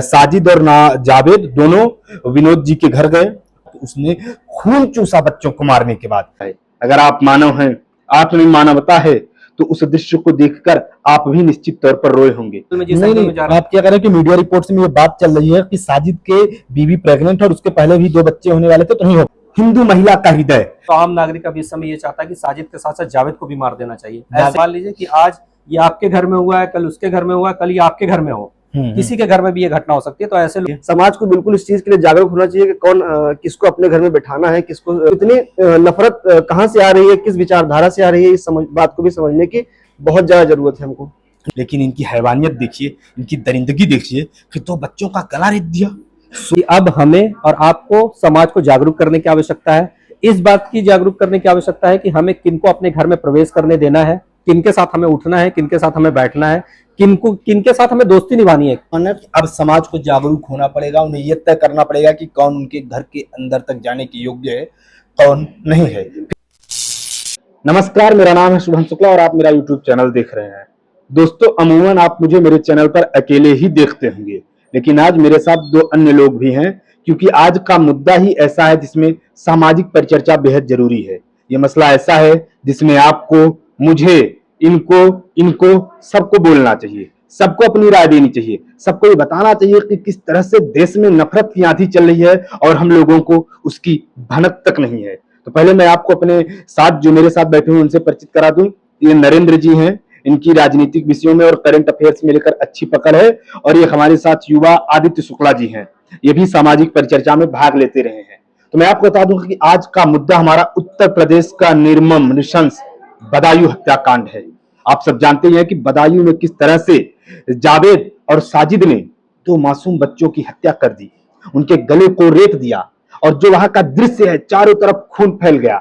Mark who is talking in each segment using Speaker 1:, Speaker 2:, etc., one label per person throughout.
Speaker 1: साजिद और ना जावेद दोनों विनोद जी के घर गए। उसने खून चूसा बच्चों को मारने के बाद। अगर आप मानव हैं, आप में मानवता है, तो उस दृश्य को देखकर आप भी निश्चित तौर पर रोए होंगे। नहीं, आप क्या कह रहे हैं कि मीडिया रिपोर्ट्स में ये बात चल रही है कि साजिद के बीवी प्रेग्नेंट है और उसके पहले भी 2 बच्चे होने वाले थे, तो नहीं हो। हिंदू महिला का हृदय।
Speaker 2: तो आम नागरिक अभी इस समय ये चाहता है कि साजिद के साथ साथ जावेद को भी मार देना चाहिए। ऐसे मान लीजिए कि आज ये आपके घर में हुआ है, कल उसके घर में हुआ, कल ये आपके घर में हो, किसी के घर में भी ये घटना हो सकती है। तो ऐसे
Speaker 3: समाज को बिल्कुल इस चीज के लिए जागरूक होना चाहिए कि कौन किसको अपने घर में बैठाना है, किसको। इतनी नफरत कहाँ से आ रही है, किस विचारधारा से आ रही है, इस बात को भी समझने की बहुत ज्यादा जरूरत है हमको।
Speaker 1: लेकिन इनकी हैवानियत देखिए, इनकी दरिंदगी देखिए कि 2 बच्चों का गला रेत दिया।
Speaker 2: अब हमें और आपको समाज को जागरूक करने की आवश्यकता है। इस बात की जागरूक करने की आवश्यकता है कि हमें किनको अपने घर में प्रवेश करने देना है, किनके साथ हमें उठना है, किनके साथ हमें बैठना है, किनके साथ हमें दोस्ती निभानी है।
Speaker 1: अब समाज को जागरूक होना पड़ेगा, उन्हें यह तय करना पड़ेगा कि कौन उनके घर के अंदर तक जाने के योग्य है, कौन नहीं है। नमस्कार, मेरा नाम है शुभम शुक्ला और आप मेरा YouTube चैनल देख रहे हैं। दोस्तों, अमूमन आप मुझे मेरे चैनल पर अकेले ही देखते होंगे, लेकिन आज मेरे साथ 2 अन्य लोग भी हैं, क्योंकि आज का मुद्दा ही ऐसा है जिसमें सामाजिक परिचर्चा बेहद जरूरी है। ये मसला ऐसा है जिसमें आपको, मुझे, इनको सबको बोलना चाहिए, सबको अपनी राय देनी चाहिए, सबको ये बताना चाहिए कि किस तरह से देश में नफरत की आंधी चल रही है और हम लोगों को उसकी भनक तक नहीं है। तो पहले मैं आपको अपने साथ जो मेरे साथ बैठे हुए उनसे परिचित करा दूं। ये नरेंद्र जी हैं, इनकी राजनीतिक विषयों में और करंट अफेयर्स में लेकर अच्छी पकड़ है। और ये हमारे साथ युवा आदित्य शुक्ला जी हैं, ये भी सामाजिक परिचर्चा में भाग लेते रहे हैं। तो मैं आपको बता दूं कि आज का मुद्दा हमारा उत्तर प्रदेश का निर्मम नृशंस बदायूं हत्याकांड है। आप सब जानते हैं कि बदायूं में किस तरह से जावेद और साजिद ने 2 मासूम बच्चों की हत्या कर दी, उनके गले को रेत दिया, और जो वहां का दृश्य है, चारों तरफ खून फैल गया।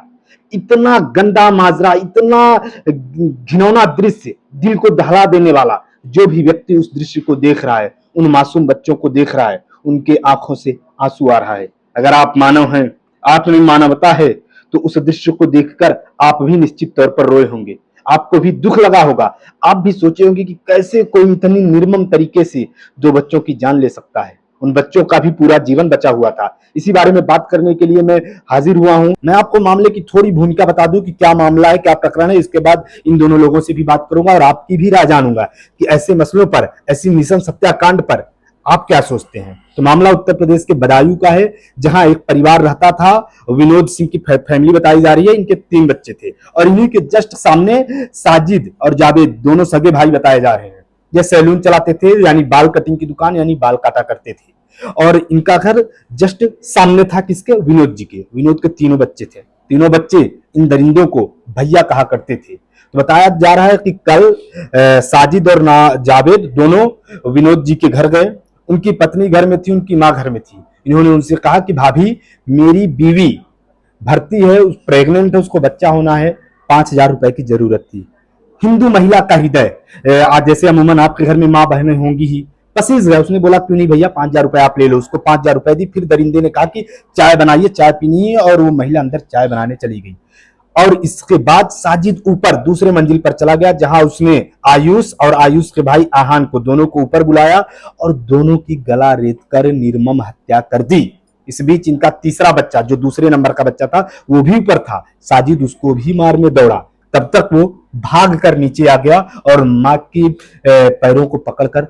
Speaker 1: इतना गंदा माजरा, इतना घिनौना दृश्य, दिल को दहला देने वाला। जो भी व्यक्ति उस दृश्य को देख रहा है, उन मासूम बच्चों को देख रहा है, उनके आंखों से आंसू आ रहा है। अगर आप मानव हैं, आप में मानवता है, तो उस दृश्य को देखकर आप भी निश्चित तौर पर रोए होंगे, आपको भी दुख लगा होगा। आप भी सोचे होंगे कि कैसे कोई इतनी निर्मम तरीके से 2 बच्चों की जान ले सकता है। उन बच्चों का भी पूरा जीवन बचा हुआ था। इसी बारे में बात करने के लिए मैं हाजिर हुआ हूं। मैं आपको मामले की थोड़ी भूमिका बता दूं कि क्या मामला है, क्या प्रकरण है। इसके बाद इन दोनों लोगों से भी बात करूंगा और आपकी भी राय जानूंगा कि ऐसे मसलों पर, ऐसी नृशंस हत्याकांड पर आप क्या सोचते हैं। तो मामला उत्तर प्रदेश के बदायूं का है, जहां एक परिवार रहता था। विनोद सिंह की फैमिली बताई जा रही है। इनके 3 बच्चे थे और इन्हीं के जस्ट सामने साजिद और जावेद दोनों सगे भाई बताए जा रहे हैं। ये सैलून चलाते थे, यानी बाल कटिंग की दुकान, यानी बाल काटा करते थे। और इनका घर जस्ट सामने था किसके, विनोद जी के। विनोद के 3 बच्चे थे। 3 बच्चे इन दरिंदों को भैया कहा करते थे। तो बताया जा रहा है कि कल साजिद और ना जावेद दोनों विनोद जी के घर गए। उनकी पत्नी घर में थी, उनकी माँ घर में थी। इन्होंने उनसे कहा कि भाभी, मेरी बीवी भर्ती है, प्रेग्नेंट है, उसको बच्चा होना है, 5,000 रुपए की जरूरत थी। हिंदू महिला का हृदय, आज जैसे अमूमन आपके घर में माँ बहनें होंगी ही, पसीज गया। उसने बोला क्यों नहीं भैया, 5,000 रुपए आप ले लो। उसको 5,000 रुपए दी। फिर दरिंदे ने कहा कि चाय बनाइए, चाय पीनी है, और वो महिला अंदर चाय बनाने चली गई। और इसके बाद साजिद ऊपर दूसरे मंजिल पर चला गया, जहां उसने आयुष और आयुष के भाई आहान को, दोनों को ऊपर बुलाया और दोनों की गला रेत कर निर्मम हत्या कर दी। इस बीच इनका तीसरा बच्चा, जो दूसरे नंबर का बच्चा था, वो भी ऊपर था। साजिद उसको भी मारने दौड़ा। तब तक वो भाग कर नीचे आ गया और मां की पैरों को पकड़कर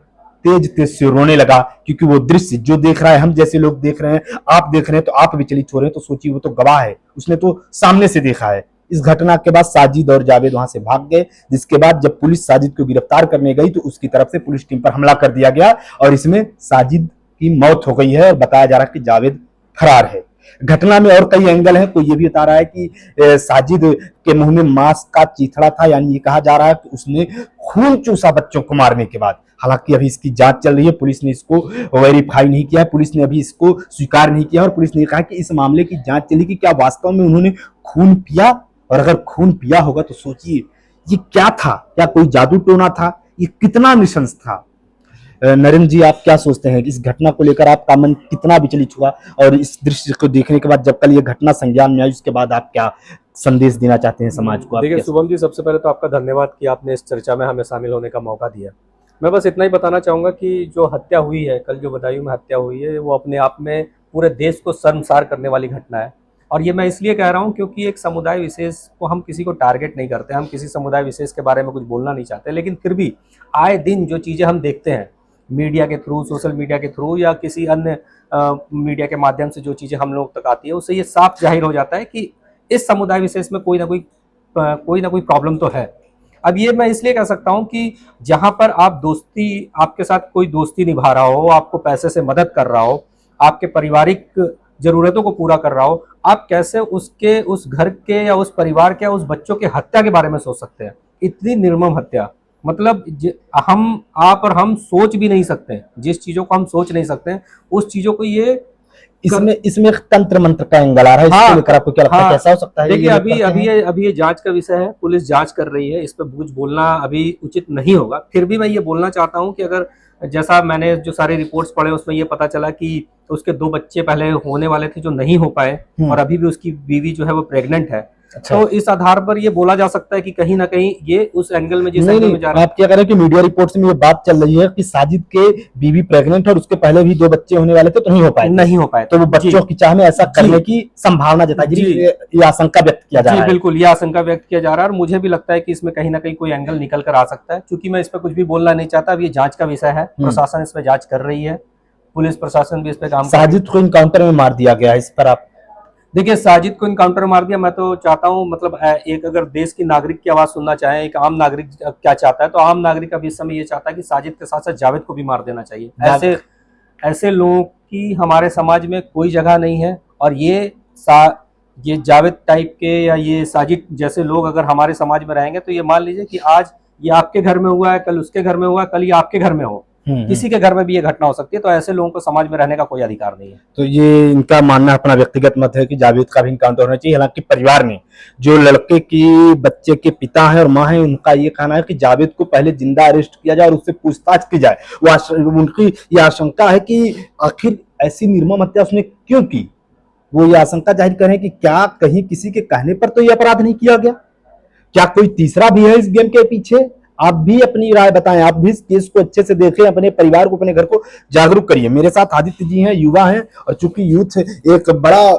Speaker 1: तेज तेज से रोने लगा, क्योंकि वो दृश्य जो देख रहा है, हम जैसे लोग देख रहे हैं, आप देख रहे हैं, तो आप विचलित हो रहे हैं। तो सोचिए, वो तो गवाह है, उसने तो सामने से देखा है। इस घटना के बाद साजिद और जावेद वहां से भाग गए, जिसके बाद जब पुलिस साजिद को गिरफ्तार करने गई तो उसकी तरफ से पुलिस टीम पर हमला कर दिया गया और इसमें साजिद की मौत हो गई है और बताया जा रहा है कि जावेद फरार है। घटना में और कई एंगल है। कोई ये भी बता रहा है कि साजिद के मुंह में मांस का चीथड़ा था, यानी ये कहा जा रहा है कि उसने खून चूसा बच्चों को मारने के बाद। हालांकि अभी इसकी जांच चल रही है, पुलिस ने इसको वेरीफाई नहीं किया है, पुलिस ने अभी इसको स्वीकार नहीं किया और पुलिस ने कहा कि इस मामले की जांच चली कि क्या वास्तव में उन्होंने खून पिया, और अगर खून पिया होगा तो सोचिए ये क्या था, क्या कोई जादू टोना था, ये कितना नृशंस था। नरेंद्र जी, आप क्या सोचते हैं कि इस घटना को लेकर आपका मन कितना विचलित हुआ, और इस दृश्य को देखने के बाद जब कल ये घटना संज्ञान में आई, उसके बाद आप क्या संदेश देना चाहते हैं समाज को?
Speaker 2: देखिए शुभम जी, सबसे पहले तो आपका धन्यवाद कि आपने इस चर्चा में हमें शामिल होने का मौका दिया। मैं बस इतना ही बताना चाहूँगा कि जो हत्या हुई है, कल जो बदायूं में हत्या हुई है, वो अपने आप में पूरे देश को शर्मसार करने वाली घटना है। और ये मैं इसलिए कह रहा हूँ क्योंकि एक समुदाय विशेष को हम किसी को टारगेट नहीं करते, हम किसी समुदाय विशेष के बारे में कुछ बोलना नहीं चाहते, लेकिन फिर भी आए दिन जो चीज़ें हम देखते हैं मीडिया के थ्रू, सोशल मीडिया के थ्रू या किसी अन्य मीडिया के माध्यम से जो चीज़ें हम लोग तक आती है, उससे ये साफ जाहिर हो जाता है कि इस समुदाय विशेष में कोई ना कोई प्रॉब्लम तो है। अब ये मैं इसलिए कह सकता हूँ कि जहाँ पर आप दोस्ती, आपके साथ कोई दोस्ती निभा रहा हो, आपको पैसे से मदद कर रहा हो, आपके पारिवारिक ज़रूरतों को पूरा कर रहा हो, आप कैसे उसके, उस घर के या उस परिवार के या उस बच्चों के हत्या के बारे में सोच सकते हैं? इतनी निर्मम हत्या, मतलब हम, आप और हम सोच भी नहीं सकते, जिस चीज़ों को हम सोच नहीं सकते उस चीज़ों को ये
Speaker 1: इसमें एक तंत्र मंत्र का एंगल आ रहा है, इसको लेकर आपको क्या लगता है, कैसा हो सकता है?
Speaker 2: देखिए,
Speaker 1: ये
Speaker 2: अभी ये जांच का विषय है, पुलिस जांच कर रही है, इस पे कुछ बोलना अभी उचित नहीं होगा। फिर भी मैं ये बोलना चाहता हूँ कि अगर, जैसा मैंने जो सारे रिपोर्ट्स पढ़े उसमें ये पता चला कि उसके 2 बच्चे पहले होने वाले थे जो नहीं हो पाए, और अभी भी उसकी बीवी जो है वो प्रेग्नेंट है।
Speaker 1: अच्छा।
Speaker 2: तो इस आधार पर ये बोला जा सकता है कि कहीं ना कहीं ये उस एंगल में, जिस एंगल में जा रहा है।
Speaker 1: आप क्या कह रहे हैं कि मीडिया रिपोर्ट्स में ये बात चल रही है कि साजिद के बीवी प्रेग्नेंट और उसके पहले भी 2 बच्चे होने वाले थे तो नहीं हो पाए, तो वो बच्चों की चाह में ऐसा करने की संभावना जताई, ये आशंका व्यक्त किया जा रहा है।
Speaker 2: बिल्कुल, ये आशंका व्यक्त किया जा रहा है और मुझे भी लगता है कि इसमें कहीं ना कहीं कोई एंगल निकल कर आ सकता है। क्योंकि मैं इस पर कुछ भी बोलना नहीं चाहता, अब ये जांच का विषय है, प्रशासन इस पर जांच कर रही है, पुलिस प्रशासन भी इस पे काम कर रही है।
Speaker 1: साजिद को इनकाउंटर में मार दिया गया है, इस पर आप?
Speaker 2: देखिए, साजिद को इनकाउंटर मार दिया, मैं तो चाहता हूं, मतलब एक अगर देश की नागरिक की आवाज सुनना चाहे, एक आम नागरिक क्या चाहता है, तो आम नागरिक अभी इस समय ये चाहता है कि साजिद के साथ साथ जावेद को भी मार देना चाहिए। ऐसे लोगों की हमारे समाज में कोई जगह नहीं है। और ये जावेद टाइप के या ये साजिद जैसे लोग अगर हमारे समाज में रहेंगे तो ये मान लीजिए कि आज ये आपके घर में हुआ है, कल उसके घर में हुआ, कल ये आपके घर में हो, किसी के घर में भी ये घटना हो सकती है। तो ऐसे लोगों को समाज में रहने का कोई अधिकार नहीं है।
Speaker 1: तो ये इनका मानना, अपना व्यक्तिगत मत है कि जावेद का भी इनकाउंटर होना चाहिए। हालांकि परिवार ने, जो लड़के की बच्चे के पिता है और माँ है, उनका ये कहना है कि जावेद को पहले जिंदा अरेस्ट किया जाए और उससे पूछताछ की जाए। उनकी ये आशंका है कि आखिर ऐसी निर्मम हत्या उसने क्यों की। वो ये आशंका जाहिर करें कि क्या कहीं किसी के कहने पर तो ये अपराध नहीं किया गया, क्या कोई तीसरा भी है इस गेम के पीछे? आप भी अपनी राय बताएं, आप भी इस केस को अच्छे से देखें, अपने परिवार को, अपने घर को जागरूक करिए। मेरे साथ आदित्य जी हैं, युवा हैं, और चूंकि यूथ एक बड़ा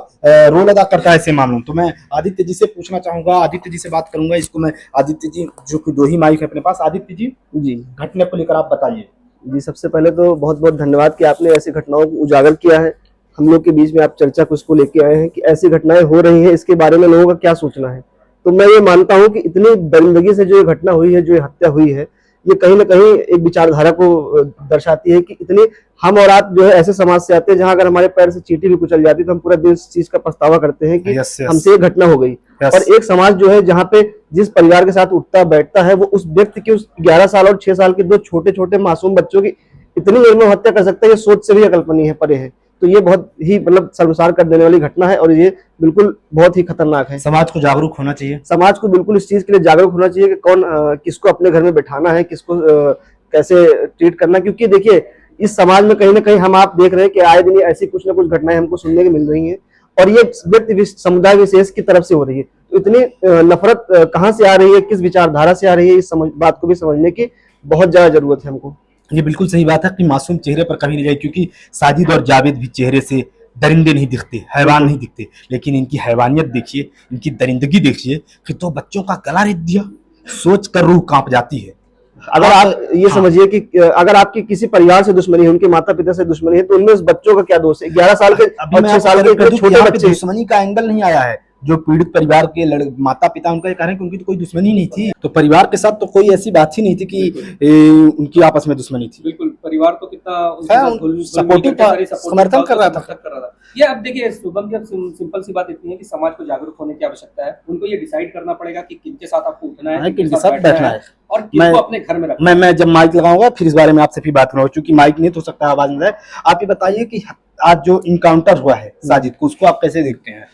Speaker 1: रोल अदा करता है ऐसे मामलों, तो मैं आदित्य जी से पूछना चाहूंगा, आदित्य जी से बात करूंगा। इसको मैं आदित्य जी, जो कि 2 ही माइक है अपने पास। आदित्य जी, घटना को लेकर आप बताइए।
Speaker 3: जी, सबसे पहले तो बहुत बहुत धन्यवाद कि आपने ऐसी घटनाओं को उजागर किया है, हम लोग के बीच में आप चर्चा को इसको लेके आए हैं कि ऐसी घटनाएं हो रही हैं, इसके बारे में लोगों का क्या सोचना है। तो मैं ये मानता हूं कि इतनी दरिंदगी से जो ये घटना हुई है, जो ये हत्या हुई है, ये कहीं ना कहीं एक विचारधारा को दर्शाती है कि इतनी, हम और आप जो है ऐसे समाज से आते हैं जहां अगर हमारे पैर से चींटी भी कुचल जाती तो हम पूरा दिन इस चीज का पछतावा करते हैं कि हमसे ये घटना हो गई। और एक समाज जो है जहाँ पे जिस परिवार के साथ उठता बैठता है, वो उस व्यक्ति की, उस 11 साल और 6 साल के 2 छोटे छोटे मासूम बच्चों की इतनी निर्मम हत्या कर सकता है, ये सोच से भी अकल्पनीय है, परे है। तो ये बहुत ही, मतलब शर्मसार कर देने वाली घटना है और ये बिल्कुल बहुत ही खतरनाक है।
Speaker 1: समाज को जागरूक होना चाहिए,
Speaker 3: समाज को बिल्कुल इस चीज के लिए जागरूक होना चाहिए कि कौन किसको अपने घर में बैठाना है, किसको कैसे ट्रीट करना। क्योंकि देखिए, इस समाज में कहीं ना कहीं हम आप देख रहे हैं कि आए दिन ऐसी कुछ ना कुछ घटनाएं हमको सुनने को मिल रही हैं, और ये व्यक्ति समुदाय विशेष की तरफ से हो रही है। तो इतनी नफरत कहाँ से आ रही है, किस विचारधारा से आ रही है, इस बात को भी समझने की बहुत ज्यादा जरूरत है हमको।
Speaker 1: ये बिल्कुल सही बात है कि मासूम चेहरे पर कभी नहीं जाए, क्योंकि साजिद और जावेद भी चेहरे से दरिंदे नहीं दिखते, हैवान नहीं दिखते, लेकिन इनकी हैवानियत देखिए, इनकी दरिंदगी देखिए कि 2 बच्चों का गला रेत दिया, सोच कर रूह कांप जाती है।
Speaker 3: अगर आप ये समझिए कि अगर आपकी किसी परिवार से दुश्मनी है, उनके माता पिता से दुश्मनी है, तो उनमें उस बच्चों का क्या दोष है? 11 साल के और 6 साल के छोटे बच्चे।
Speaker 1: दुश्मनी का एंगल नहीं आया है, जो पीड़ित परिवार के माता पिता, उनका ये कह रहे हैं कि उनकी तो कोई दुश्मनी नहीं थी, तो परिवार के साथ तो कोई ऐसी बात ही नहीं थी कि उनकी आपस में दुश्मनी थी।
Speaker 2: बिल्कुल, परिवार तो कितना
Speaker 1: सपोर्टिव था, समर्थन कर रहा था।
Speaker 2: ये अब देखिए शुभम जी, अब सिंपल सी बात इतनी है कि समाज को जागरूक होने की आवश्यकता है। उनको ये डिसाइड करना पड़ेगा कि किनके साथ आपको उठना है,
Speaker 1: किनके साथ बैठना है
Speaker 2: और किसको अपने घर में रखना है।
Speaker 1: मैं जब माइक लगाऊंगा फिर इस बारे में आपसे भी बात करूंगा, क्योंकि माइक नहीं तो सकता आवाज में जाए। आप ये बताइए कि आज जो इनकाउंटर हुआ है साजिद को, उसको आप कैसे देखते हैं?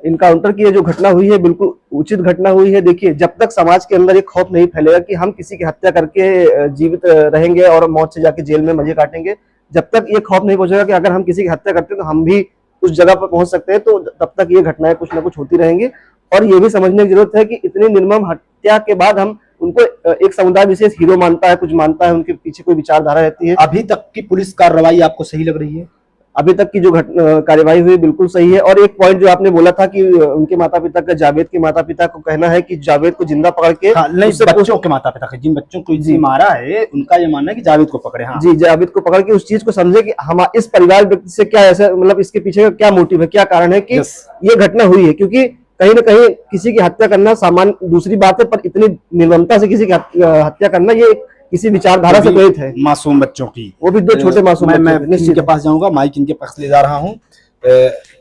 Speaker 3: इनकाउंटर की जो घटना हुई है, बिल्कुल उचित घटना हुई है। देखिए, जब तक समाज के अंदर एक खौफ नहीं फैलेगा कि हम किसी की हत्या करके जीवित रहेंगे और मौत से जाके जेल में मजे काटेंगे, जब तक ये खौफ नहीं पहुंचेगा कि अगर हम किसी की हत्या करते हैं तो हम भी उस जगह पर पहुंच सकते हैं, तो तब तक ये घटनाएं कुछ ना कुछ होती रहेंगी। और ये भी समझने की जरूरत है कि इतनी निर्मम हत्या के बाद हम उनको एक समुदाय विशेष हीरो मानता है, कुछ मानता है, उनके पीछे कोई विचारधारा रहती है।
Speaker 1: अभी तक की पुलिस कार्रवाई आपको सही लग रही है?
Speaker 3: अभी तक की जो कार्यवाही हुई बिल्कुल सही है। और एक पॉइंट जो आपने बोला था कि उनके माता पिता का, जावेद के माता पिता को कहना है कि जावेद को जिंदा पकड़ के,
Speaker 1: हाँ, नहीं, बच्चों के माता पिता, जिन बच्चों को जी मारा है, उनका ये मानना है कि जावेद को पकड़े। हाँ
Speaker 3: जी, जावेद को पकड़ के उस चीज को समझे कि हम इस परिवार व्यक्ति से क्या ऐसा, मतलब इसके पीछे का क्या मोटिव है, क्या कारण है कि ये घटना हुई है। क्योंकि कहीं ना कहीं किसी की हत्या करना सामान्य दूसरी बात है, पर इतनी निर्ममता से किसी की हत्या करना, ये किसी विचारधारा से प्रेरित है।
Speaker 1: मासूम बच्चों की,
Speaker 3: वो भी 2 छोटे मासूम।
Speaker 1: मैं इनके पास जाऊंगा, माइक इनके पास ले जा रहा हूँ।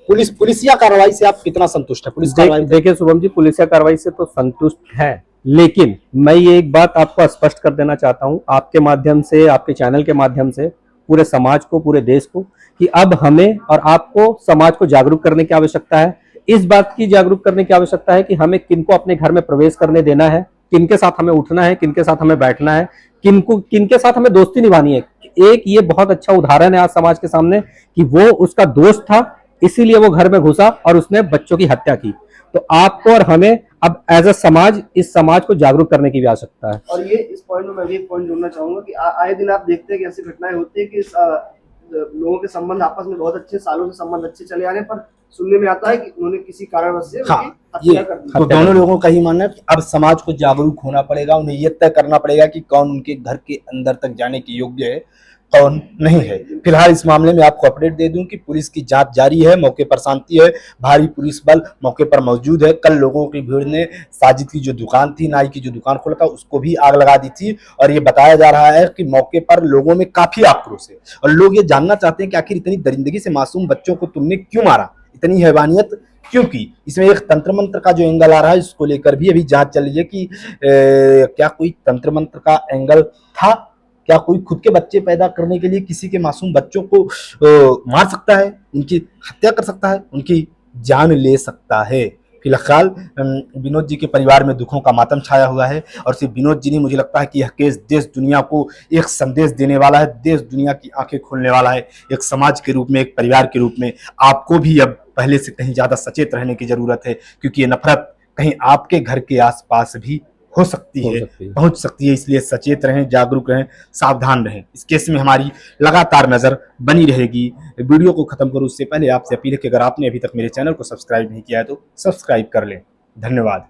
Speaker 1: पुलिसिया कार्रवाई से आप कितना संतुष्ट है? पुलिस कार्रवाई
Speaker 2: देखिए शुभम जी, पुलिसिया कार्रवाई से तो संतुष्ट है, लेकिन मैं ये एक बात आपको स्पष्ट कर देना चाहता हूं आपके माध्यम से, आपके चैनल के माध्यम से, पूरे समाज को, पूरे देश को, कि अब हमें और आपको समाज को जागरूक करने की आवश्यकता है। इस बात की जागरूक करने की आवश्यकता है कि हमें किनको अपने घर में प्रवेश करने देना है, किनके साथ हमें उठना है, किनके साथ हमें बैठना है, किनके साथ हमें दोस्ती निभानी है। एक ये बहुत अच्छा उदाहरण है आज समाज के सामने कि वो उसका दोस्त था, इसीलिए वो घर में घुसा और उसने बच्चों की हत्या की। तो आपको और हमें अब एज अ समाज इस समाज को जागरूक करने की भी आवश्यकता है।
Speaker 3: और ये इस पॉइंट में मैं भी एक पॉइंट जोड़ना चाहूंगा कि आए दिन आप देखते हैं कि ऐसी घटनाएं होती है कि लोगों के संबंध आपस में बहुत अच्छे, सालों से संबंध अच्छे चले आ रहे हैं, पर सुनने में आता है कि उन्होंने किसी कारणवश से
Speaker 1: हाँ,
Speaker 3: हत्या कर दी।
Speaker 1: तो दोनों लोगों का ही मानना है कि अब समाज को जागरूक होना पड़ेगा, उन्हें यह तय करना पड़ेगा कि कौन उनके घर के अंदर तक जाने के योग्य है, कौन नहीं है। फिलहाल इस मामले में आपको अपडेट दे दूं कि पुलिस की जांच जारी है, मौके पर शांति है, भारी पुलिस बल मौके पर मौजूद है। कल लोगों की भीड़ ने साजिद की जो दुकान थी, नाई की जो दुकान खोला था, उसको भी आग लगा दी थी। और ये बताया जा रहा है कि मौके पर लोगों में काफी आक्रोश है और लोग ये जानना चाहते हैं कि आखिर इतनी दरिंदगी से मासूम बच्चों को तुमने क्यों मारा, इतनी हैवानियत क्योंकि। इसमें एक तंत्र मंत्र का जो एंगल आ रहा है, इसको लेकर भी अभी जांच चल रही है कि क्या कोई तंत्र मंत्र का एंगल था, क्या कोई खुद के बच्चे पैदा करने के लिए किसी के मासूम बच्चों को मार सकता है, उनकी हत्या कर सकता है, उनकी जान ले सकता है। फिलहाल विनोद जी के परिवार में दुखों का मातम छाया हुआ है और सिर्फ विनोद जी नहीं, मुझे लगता है कि यह केस देश दुनिया को एक संदेश देने वाला है, देश दुनिया की आंखें खोलने वाला है। एक समाज के रूप में, एक परिवार के रूप में आपको भी अब पहले से कहीं ज्यादा सचेत रहने की जरूरत है, क्योंकि ये नफरत कहीं आपके घर के आसपास भी हो सकती है, पहुंच सकती है। इसलिए सचेत रहें, जागरूक रहें, सावधान रहें। इस केस में हमारी लगातार नजर बनी रहेगी। वीडियो को खत्म करूं उससे पहले आपसे अपील है कि अगर आपने अभी तक मेरे चैनल को सब्सक्राइब नहीं किया है तो सब्सक्राइब कर लें। धन्यवाद।